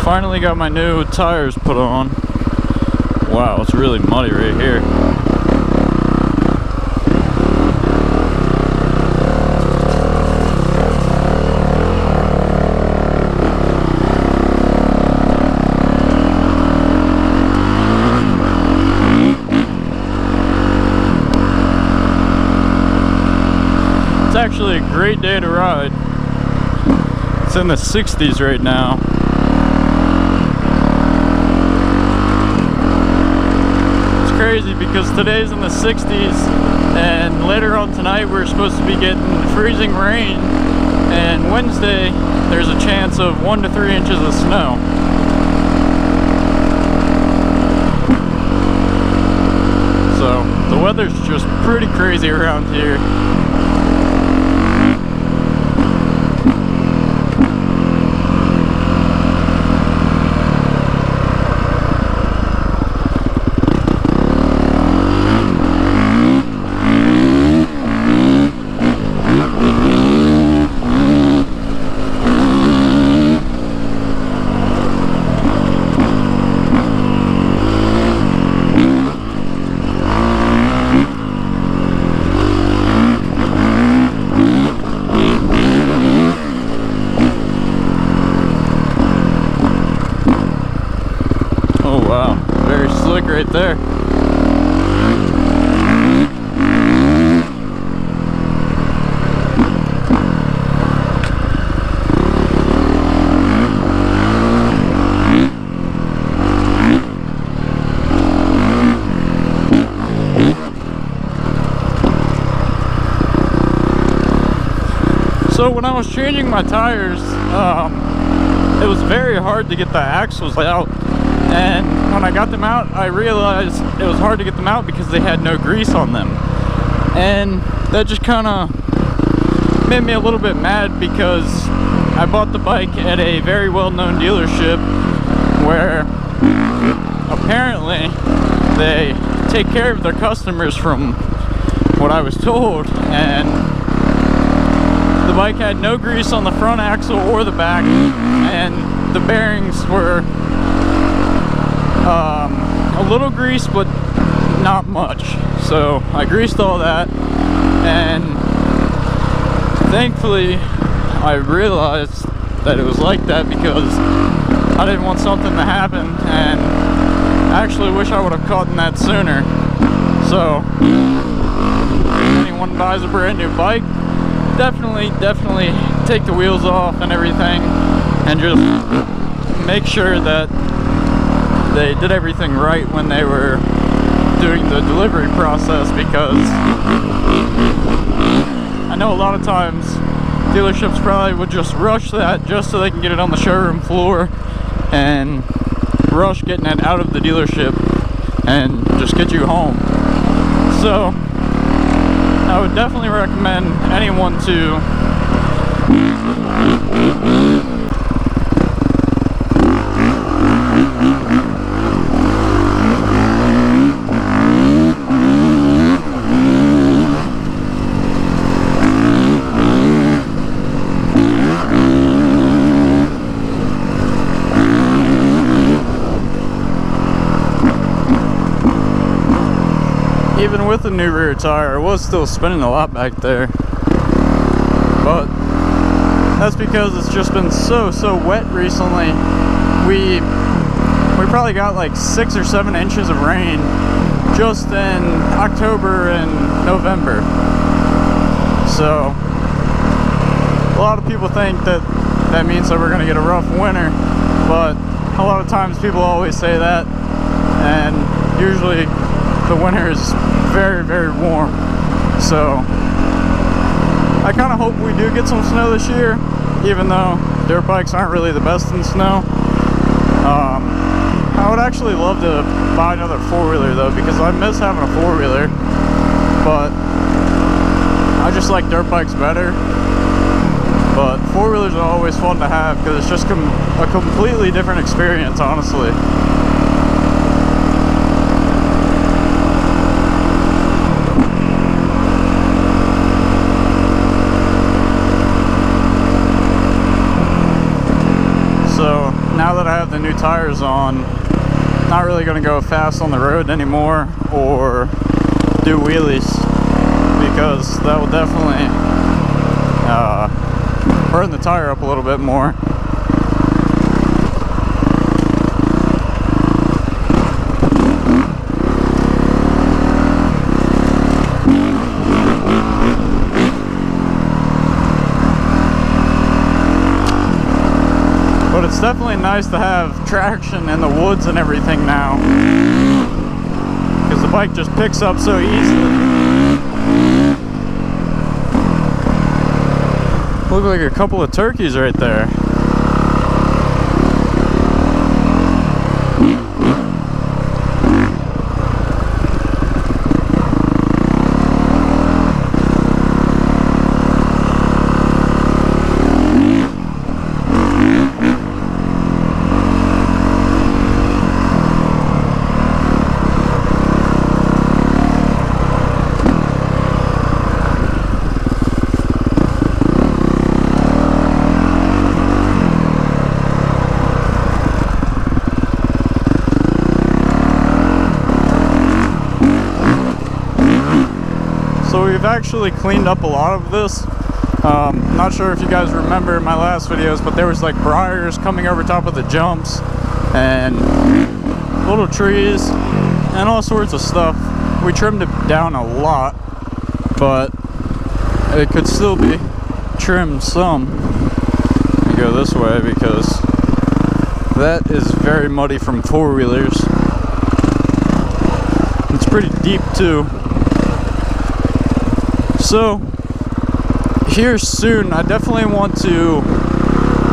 Finally got my new tires put on. Wow, it's really muddy right here. It's actually a great day to ride. It's in the 60s right now. It's crazy because today's in the 60s and later on tonight we're supposed to be getting freezing rain, and Wednesday there's a chance of 1 to 3 inches of snow. So the weather's just pretty crazy around here. Oh wow, very slick right there. So when I was changing my tires, it was very hard to get the axles out. And when I got them out, I realized it was hard to get them out because they had no grease on them. And that just kind of made me a little bit mad because I bought the bike at a very well-known dealership where apparently they take care of their customers from what I was told. And the bike had no grease on the front axle or the back, and the bearings were a little grease, but not much. So I greased all that, and thankfully I realized that it was like that because I didn't want something to happen, and I actually wish I would have caught in that sooner. So if anyone buys a brand new bike, definitely take the wheels off and everything, and just make sure that they did everything right when they were doing the delivery process, because I know a lot of times dealerships probably would just rush that just so they can get it on the showroom floor and rush getting it out of the dealership and just get you home. So I would definitely recommend anyone to even with the new rear tire, I was still spinning a lot back there, but that's because it's just been so wet recently. We probably got like 6 or 7 inches of rain just in October and November. So a lot of people think that that means that we're gonna get a rough winter, but a lot of times people always say that, and usually the winter is very warm. So I kind of hope we do get some snow this year, even though dirt bikes aren't really the best in snow. I would actually love to buy another four-wheeler though, because I miss having a four-wheeler, but I just like dirt bikes better. But four-wheelers are always fun to have because it's just a completely different experience, honestly. So now that I have the new tires on, not really going to go fast on the road anymore or do wheelies, because that will definitely burn the tire up a little bit more. But it's definitely nice to have traction in the woods and everything now, because the bike just picks up so easily. Look like a couple of turkeys right there. So we've actually cleaned up a lot of this. Not sure if you guys remember my last videos, but there was like briars coming over top of the jumps and little trees and all sorts of stuff. We trimmed it down a lot, but it could still be trimmed some. Let me go this way because that is very muddy from four-wheelers. It's pretty deep too. So here soon, I definitely want to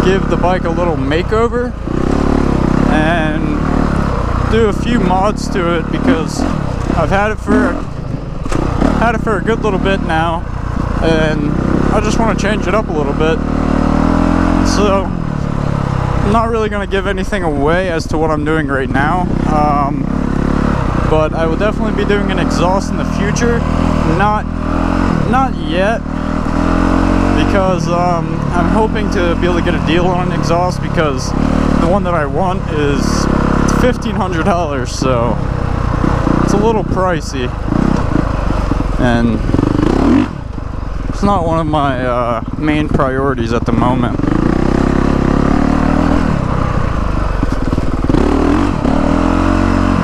give the bike a little makeover and do a few mods to it, because I've had it for a good little bit now, and I just want to change it up a little bit. So I'm not really going to give anything away as to what I'm doing right now, but I will definitely be doing an exhaust in the future. Not yet, because I'm hoping to be able to get a deal on an exhaust, because the one that I want is $1,500, so it's a little pricey, and it's not one of my main priorities at the moment.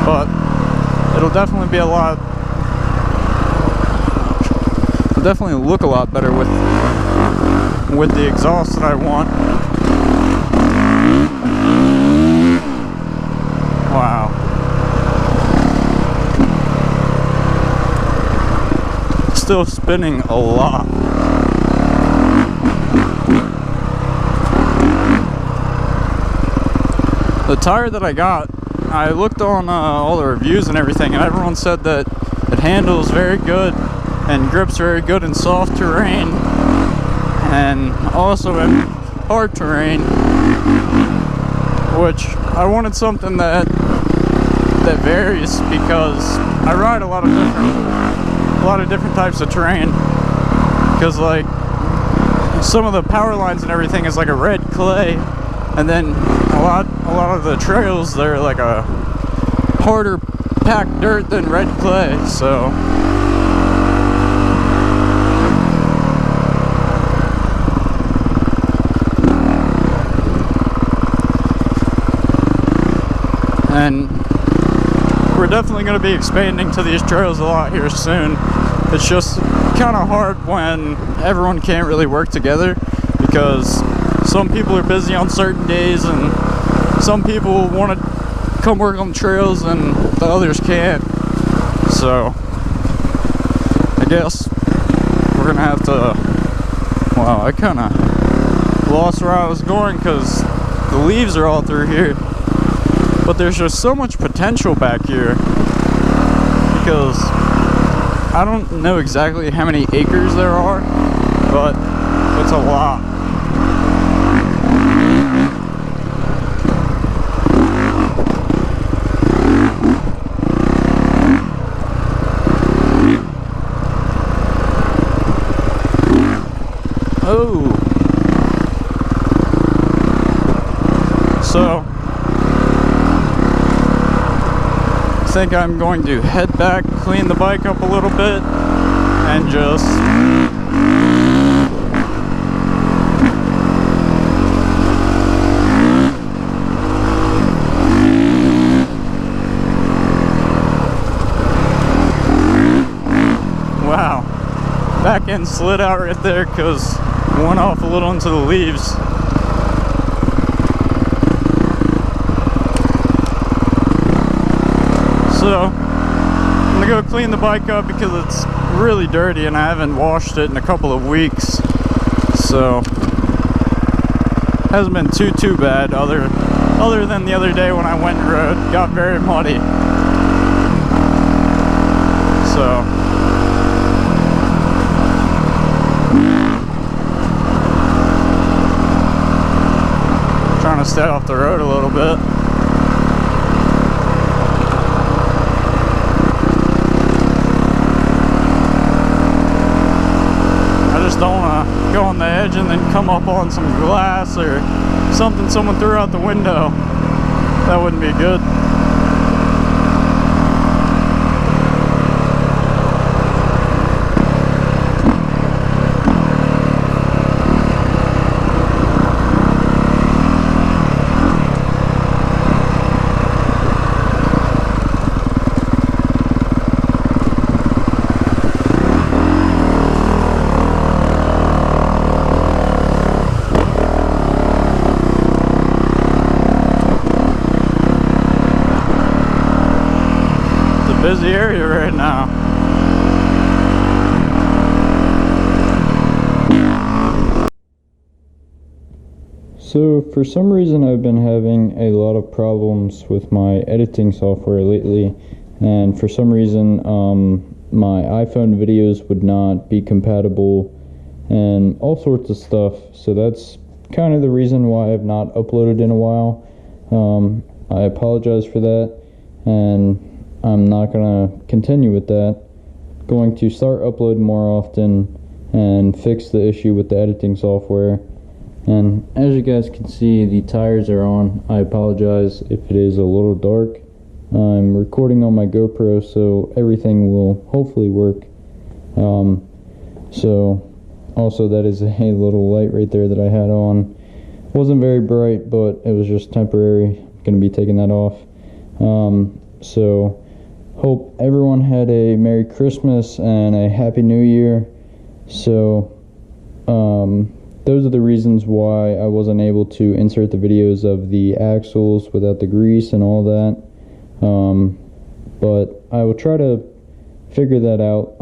But it'll definitely be definitely look a lot better with the exhaust that I want. Wow. Still spinning a lot. The tire that I got, I looked on all the reviews and everything, and everyone said that it handles very good and grips very good in soft terrain and also in hard terrain, which I wanted something that varies, because I ride a lot of different types of terrain, because like some of the power lines and everything is like a red clay, and then a lot of the trails, they're like a harder packed dirt than red clay. So and we're definitely going to be expanding to these trails a lot here soon. It's just kind of hard when everyone can't really work together, because some people are busy on certain days and some people want to come work on the trails and the others can't. So I guess we're gonna have to, wow, I kind of lost where I was going because the leaves are all through here. But there's just so much potential back here, because I don't know exactly how many acres there are, but it's a lot. Oh. So think I'm going to head back, clean the bike up a little bit, and just wow, back end slid out right there because went off a little into the leaves. So I'm gonna go clean the bike up because it's really dirty and I haven't washed it in a couple of weeks. So hasn't been too bad other than the other day when I went and rode. Got very muddy. So trying to stay off the road a little bit. Don't want to go on the edge and then come up on some glass or something someone threw out the window. That wouldn't be good. Busy area right now. So for some reason I've been having a lot of problems with my editing software lately, and for some reason my iPhone videos would not be compatible and all sorts of stuff. So that's kind of the reason why I've not uploaded in a while. I apologize for that, and I'm not going to continue with that. Going to start uploading more often and fix the issue with the editing software. And as you guys can see, the tires are on. I apologize if it is a little dark. I'm recording on my GoPro, so everything will hopefully work. So also that is a little light right there that I had on. Wasn't very bright, but it was just temporary. Going to be taking that off. So hope everyone had a Merry Christmas and a Happy New Year. So those are the reasons why I wasn't able to insert the videos of the axles without the grease and all that. But I will try to figure that out.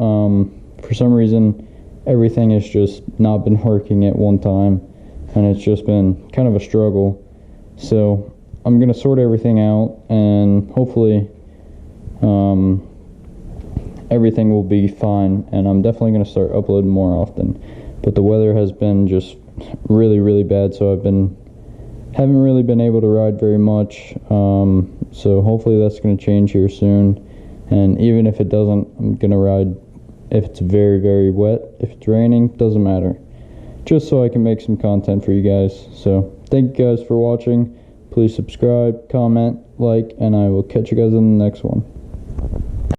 For some reason everything has just not been working at one time, and it's just been kind of a struggle. So I'm gonna sort everything out, and hopefully everything will be fine, and I'm definitely going to start uploading more often. But the weather has been just really bad, so haven't really been able to ride very much. So hopefully that's going to change here soon, and even if it doesn't, I'm going to ride if it's very wet. If it's raining, doesn't matter, just so I can make some content for you guys. So thank you guys for watching. Please subscribe, comment, like, and I will catch you guys in the next one.